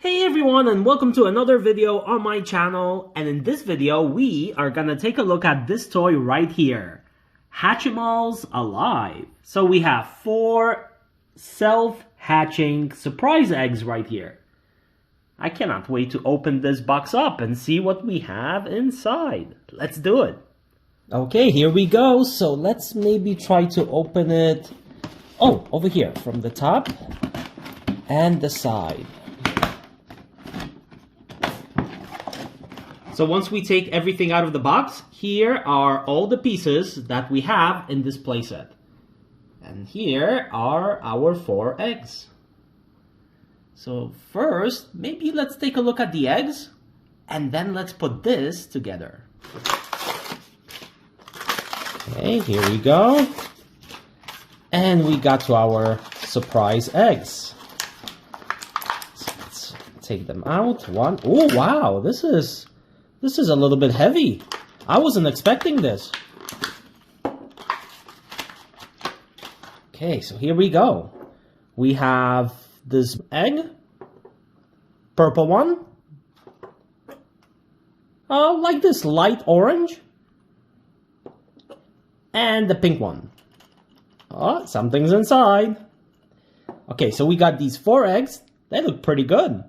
Hey everyone, and welcome to another video on my channel. And in this video we are gonna take a look at this toy right here, Hatchimals Alive. So we have 4 self-hatching surprise eggs right here. I cannot wait to open this box up and see what we have inside. Let's do it. Okay, here we go. So let's maybe try to open it over here from the top and the side. So once we take everything out of the box, here are all the pieces that we have in this playset. And here are our 4 eggs. So first, maybe let's take a look at the eggs, and then let's put this together. Okay, here we go. And we got to our surprise eggs. So let's take them out. One. Oh, wow, this is a little bit heavy. I wasn't expecting this. Okay, so here we go. We have this egg, purple one, like this light orange, and the pink one. Oh, something's inside. Okay, so we got these 4 eggs. They look pretty good.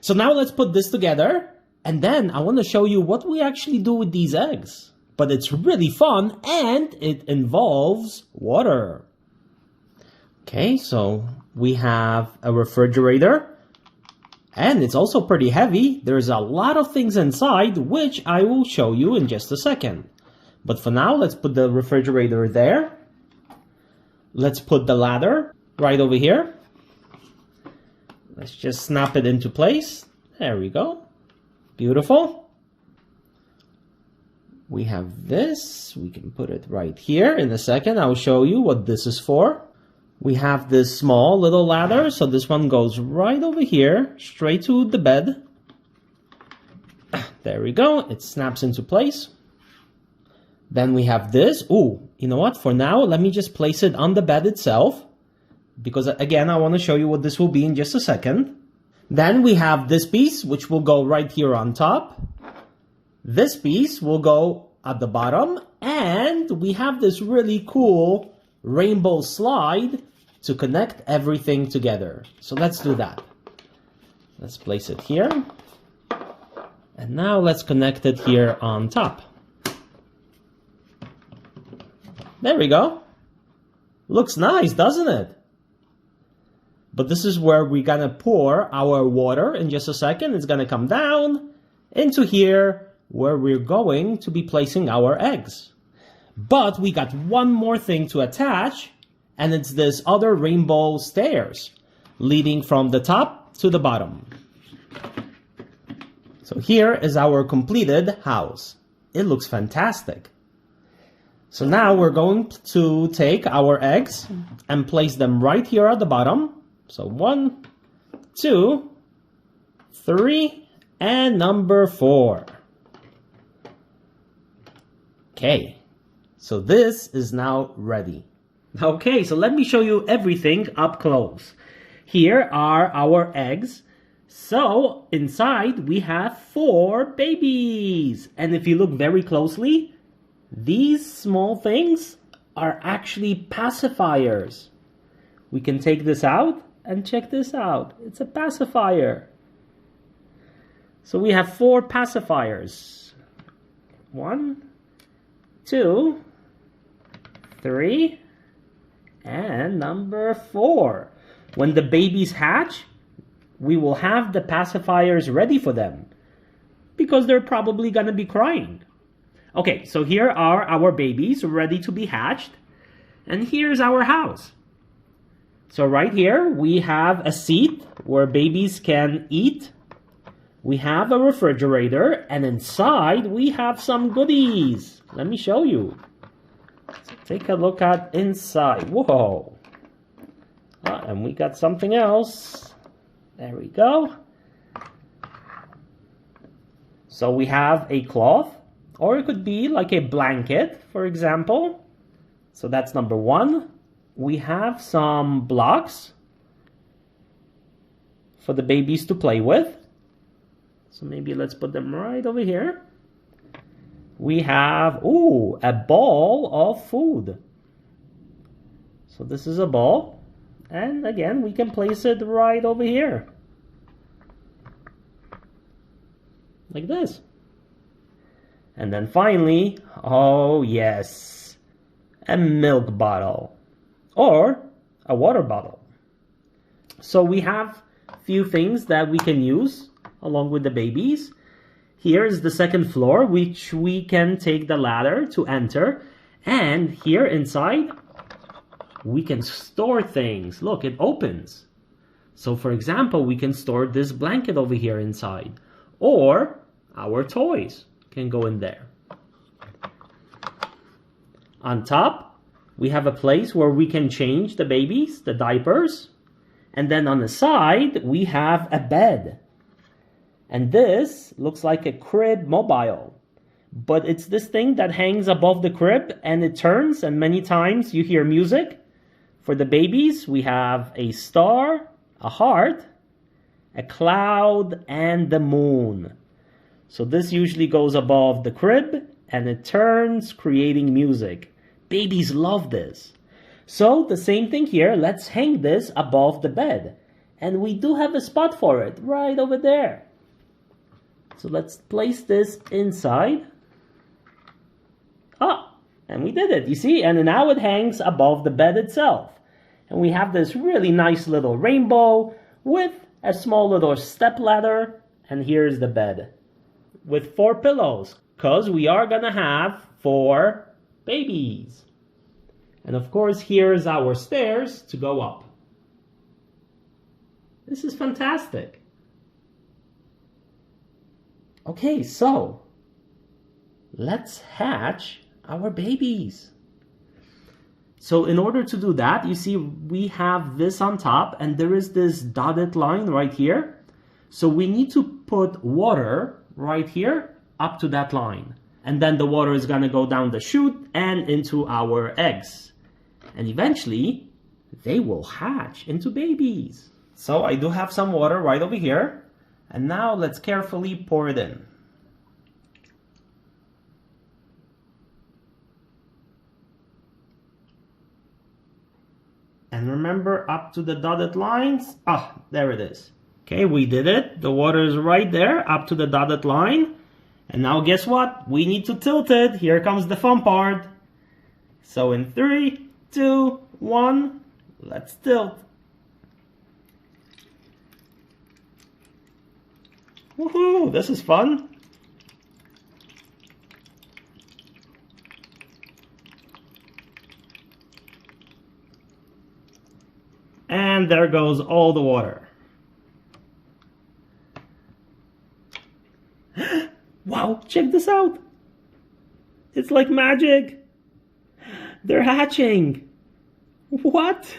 So now let's put this together. And then I want to show you what we actually do with these eggs. But it's really fun and it involves water. Okay, so we have a refrigerator. And it's also pretty heavy. There's a lot of things inside, which I will show you in just a second. But for now, let's put the refrigerator there. Let's put the ladder right over here. Let's just snap it into place. There we go. Beautiful. We have this. We can put it right here. In a second, I'll show you what this is for. We have this small little ladder. So this one goes right over here, straight to the bed. There we go. It snaps into place. Then we have this. Ooh, you know what? For now, let me just place it on the bed itself. Because again, I want to show you what this will be in just a second. Then we have this piece, which will go right here on top. This piece will go at the bottom. And we have this really cool rainbow slide to connect everything together. So let's do that. Let's place it here. And now let's connect it here on top. There we go. Looks nice, doesn't it? But this is where we're gonna pour our water in just a second. It's gonna come down into here where we're going to be placing our eggs. But we got one more thing to attach, and it's this other rainbow stairs leading from the top to the bottom. So here is our completed house. It looks fantastic. So now we're going to take our eggs and place them right here at the bottom. So 1, 2, 3, and number 4. Okay, so this is now ready. Okay, so let me show you everything up close. Here are our eggs. So inside we have 4 babies. And if you look very closely, these small things are actually pacifiers. We can take this out. And check this out, it's a pacifier. So we have 4 pacifiers. 1, 2, 3, and number 4. When the babies hatch, we will have the pacifiers ready for them because they're probably gonna be crying. Okay, so here are our babies ready to be hatched, and here's our house. So right here, we have a seat where babies can eat. We have a refrigerator, and inside we have some goodies. Let me show you. So take a look at inside. Whoa. And we got something else. There we go. So we have a cloth, or it could be like a blanket, for example. So that's number 1. We have some blocks. for the babies to play with. So maybe let's put them right over here. We have, ooh, a ball of food. So this is a ball. And again, we can place it right over here. Like this. And then finally, oh yes, a milk bottle or a water bottle. So we have a few things that we can use along with the babies. Here is the second floor, which we can take the ladder to enter. And here inside, we can store things. Look, it opens. So for example, we can store this blanket over here inside. Or our toys can go in there. On top, we have a place where we can change the babies, the diapers. And then on the side, we have a bed. And this looks like a crib mobile. But it's this thing that hangs above the crib and it turns, and many times you hear music. For the babies, we have a star, a heart, a cloud, and the moon. So this usually goes above the crib and it turns, creating music. Babies love this. So the same thing here, let's hang this above the bed. And we do have a spot for it right over there. So let's place this inside. Ah, and we did it, you see? And now it hangs above the bed itself. And we have this really nice little rainbow with a small little step ladder. And here's the bed with 4 pillows, because we are gonna have 4 babies. And of course, here's our stairs to go up. This is fantastic. Okay, so let's hatch our babies. So in order to do that, you see we have this on top and there is this dotted line right here. So we need to put water right here up to that line. And then the water is gonna go down the chute and into our eggs. And eventually, they will hatch into babies. So I do have some water right over here. And now let's carefully pour it in. And remember, up to the dotted lines. Ah, there it is. Okay, we did it. The water is right there, up to the dotted line. And now guess what? We need to tilt it. Here comes the fun part. So in 3, 2, 1, let's tilt. Woohoo, this is fun. And there goes all the water. Wow, check this out. It's like magic. They're hatching. What?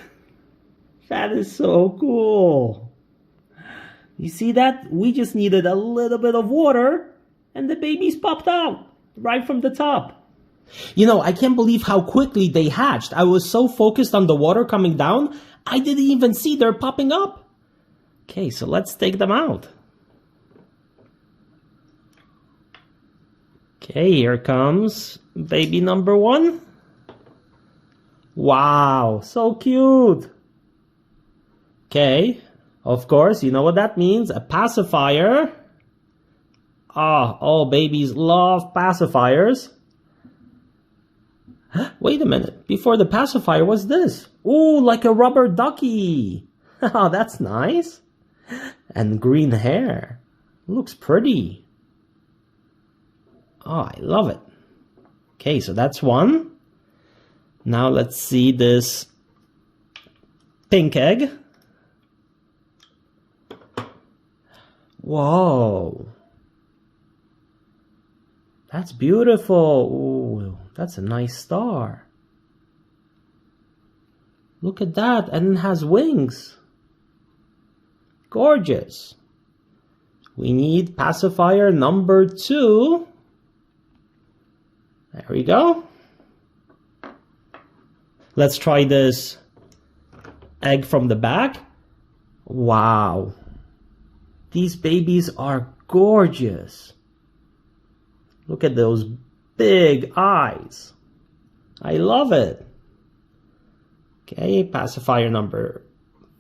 That is so cool. You see that? We just needed a little bit of water and the babies popped out right from the top. You know, I can't believe how quickly they hatched. I was so focused on the water coming down, I didn't even see they're popping up. Okay, so let's take them out. Okay, here comes baby number 1. Wow, so cute. Okay, of course, you know what that means, a pacifier. Ah, all babies love pacifiers. Wait a minute, before the pacifier, what's this? Ooh, like a rubber ducky. Oh, that's nice. And green hair. Looks pretty. Oh, I love it. Okay, so that's one. Now let's see this pink egg. Whoa. That's beautiful. Ooh, that's a nice star. Look at that, and it has wings. Gorgeous. We need pacifier number 2. There we go. Let's try this egg from the back. Wow. These babies are gorgeous. Look at those big eyes. I love it. Okay, pacifier number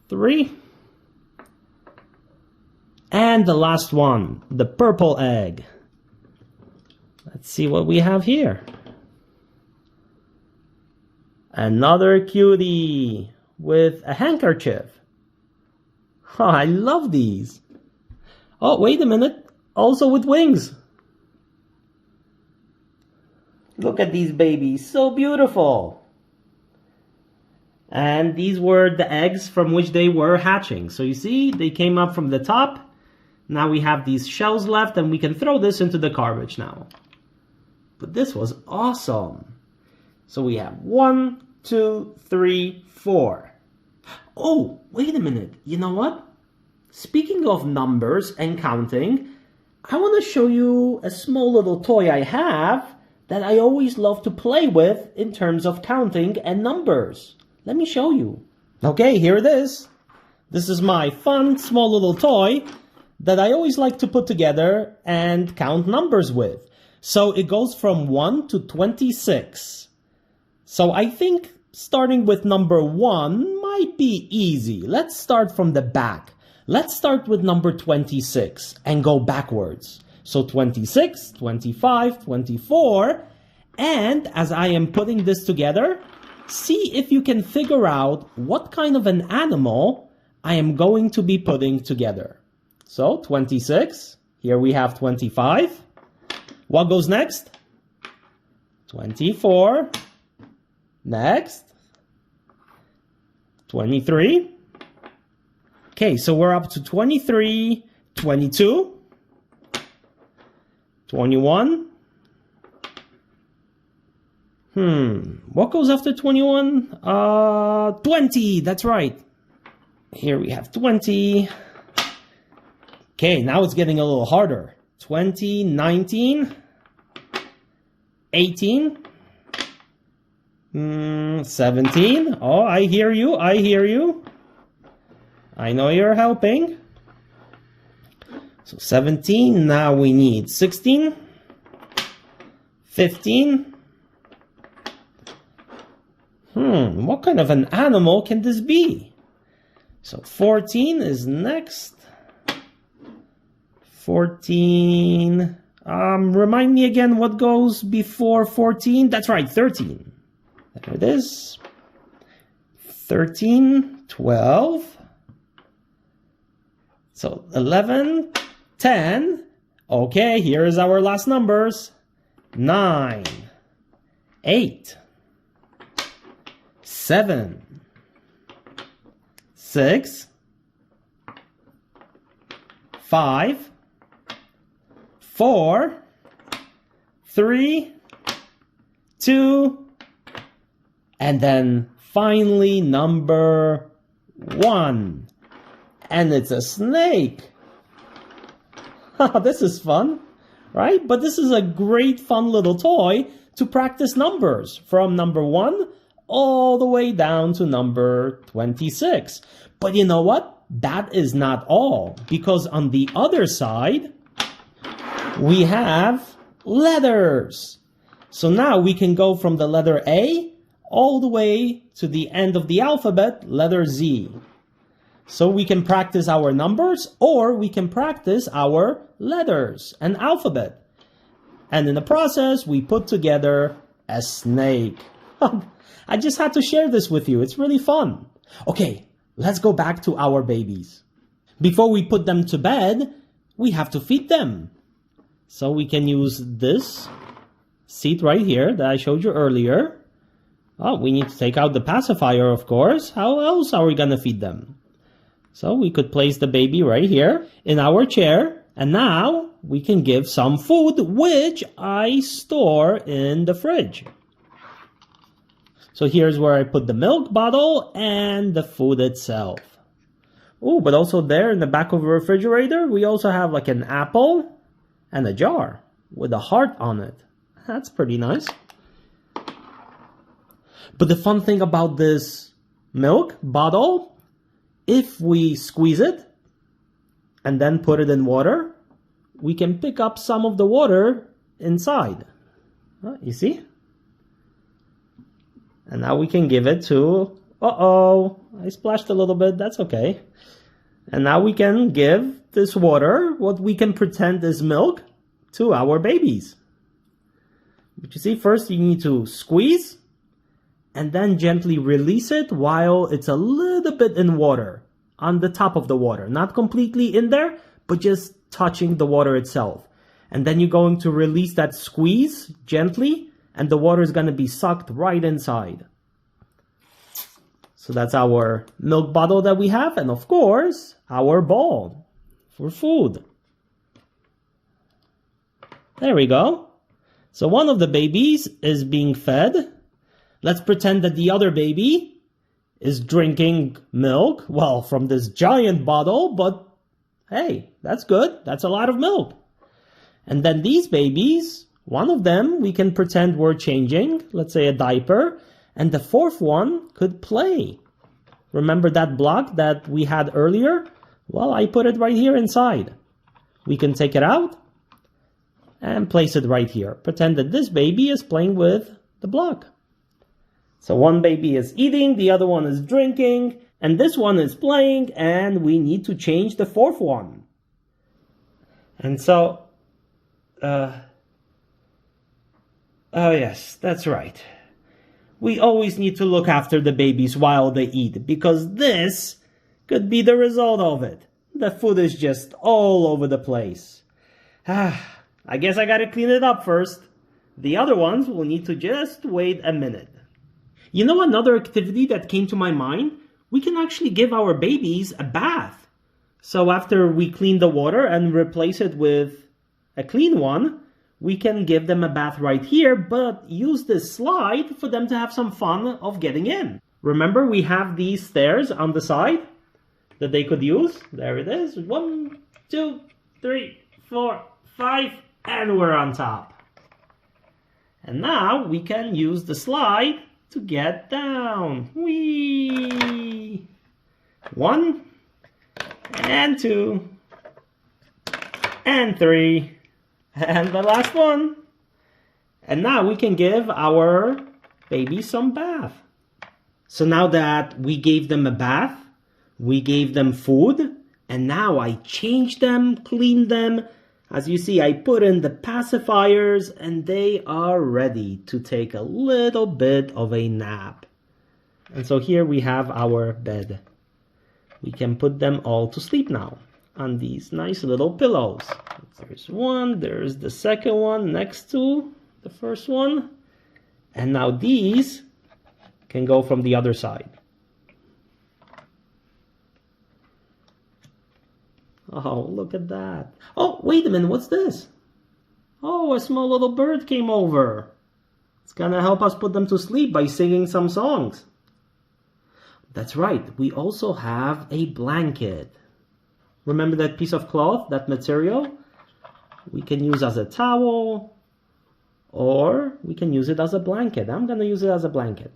3. And the last one, the purple egg. Let's see what we have here. Another cutie with a handkerchief. Oh, I love these. Oh, wait a minute. Also with wings. Look at these babies. So beautiful. And these were the eggs from which they were hatching. So you see, they came up from the top. Now we have these shells left and we can throw this into the garbage now. But this was awesome. So we have 1, 2, 3, 4. Oh, wait a minute. You know what? Speaking of numbers and counting, I want to show you a small little toy I have that I always love to play with in terms of counting and numbers. Let me show you. Okay, here it is. This is my fun small little toy that I always like to put together and count numbers with. So it goes from 1 to 26. So I think starting with number 1 might be easy. Let's start from the back. Let's start with number 26 and go backwards. So 26, 25, 24. And as I am putting this together, see if you can figure out what kind of an animal I am going to be putting together. So 26, here we have 25. What goes next? 24. Next. 23. Okay, so we're up to 23, 22, 21. What goes after 21? 20, that's right. Here we have 20. Okay, now it's getting a little harder. 20, 19, 18, 17. Oh, I hear you, I hear you. I know you're helping. So 17, now we need 16, 15. What kind of an animal can this be? So 14 is next. 14. Remind me again what goes before 14. That's right, 13. There it is. 13, 12. So 11, 10. Okay, here is our last numbers. 9, 8, 7, 6, 5, 4, 3, 2, and then finally number 1. And it's a snake. This is fun, right? But this is a great fun little toy to practice numbers from number 1 all the way down to number 26. But you know what? That is not all, because on the other side, we have letters. So now we can go from the letter A all the way to the end of the alphabet, letter Z. So we can practice our numbers or we can practice our letters and alphabet. And in the process, we put together a snake. I just had to share this with you. It's really fun. Okay, let's go back to our babies. Before we put them to bed, we have to feed them. So we can use this seat right here that I showed you earlier. Oh, we need to take out the pacifier, of course. How else are we going to feed them? So we could place the baby right here in our chair. And now we can give some food, which I store in the fridge. So here's where I put the milk bottle and the food itself. Oh, but also there in the back of the refrigerator, we also have like an apple and a jar with a heart on it. That's pretty nice. But the fun thing about this milk bottle, if we squeeze it, and then put it in water, we can pick up some of the water inside. You see? And now we can give it to, I splashed a little bit, that's okay. And now we can give this water, what we can pretend is milk, to our babies. But you see, first you need to squeeze and then gently release it while it's a little bit in water, on the top of the water. Not completely in there, but just touching the water itself. And then you're going to release that squeeze gently, and the water is going to be sucked right inside. So that's our milk bottle that we have, and of course, our bowl for food. There we go. So one of the babies is being fed. Let's pretend that the other baby is drinking milk, well, from this giant bottle, but hey, that's good. That's a lot of milk. And then these babies, one of them we can pretend we're changing, let's say a diaper, and the fourth one could play. Remember that block that we had earlier? Well, I put it right here inside. We can take it out and place it right here. Pretend that this baby is playing with the block. So one baby is eating, the other one is drinking, and this one is playing, and we need to change the fourth one. And so, oh yes, that's right. We always need to look after the babies while they eat, because this could be the result of it. The food is just all over the place. I guess I gotta clean it up first. The other ones will need to just wait a minute. You know another activity that came to my mind? We can actually give our babies a bath. So after we clean the water and replace it with a clean one, we can give them a bath right here, but use this slide for them to have some fun of getting in. Remember, we have these stairs on the side that they could use. There it is. 1, 2, 3, 4, 5, and we're on top. And now we can use the slide to get down. Whee! 1, and 2, and 3, and the last one. And now we can give our baby some bath. So now that we gave them a bath, we gave them food, and now I changed them, cleaned them. As you see, I put in the pacifiers, and they are ready to take a little bit of a nap. And so here we have our bed. We can put them all to sleep now on these nice little pillows. There's one, there's the second one next to the first one. And now these can go from the other side. Oh, look at that. Oh, wait a minute, what's this? Oh, a small little bird came over. It's gonna help us put them to sleep by singing some songs. That's right, we also have a blanket. Remember that piece of cloth, that material? We can use as a towel, or we can use it as a blanket. I'm gonna use it as a blanket.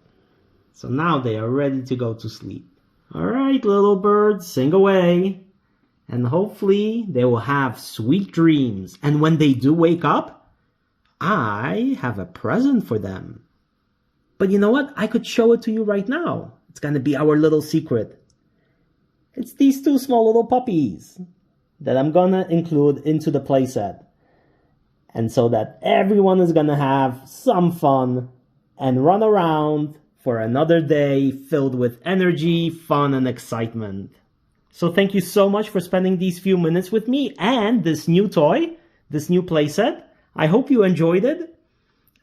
So now they are ready to go to sleep. All right, little birds, sing away. And hopefully they will have sweet dreams. And when they do wake up, I have a present for them. But you know what? I could show it to you right now. It's gonna be our little secret. It's these two small little puppies that I'm gonna include into the playset. And so that everyone is gonna have some fun and run around for another day filled with energy, fun, and excitement. So thank you so much for spending these few minutes with me and this new toy, this new playset. I hope you enjoyed it.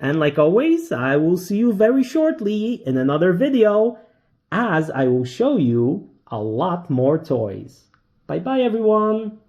And like always, I will see you very shortly in another video as I will show you a lot more toys. Bye bye everyone.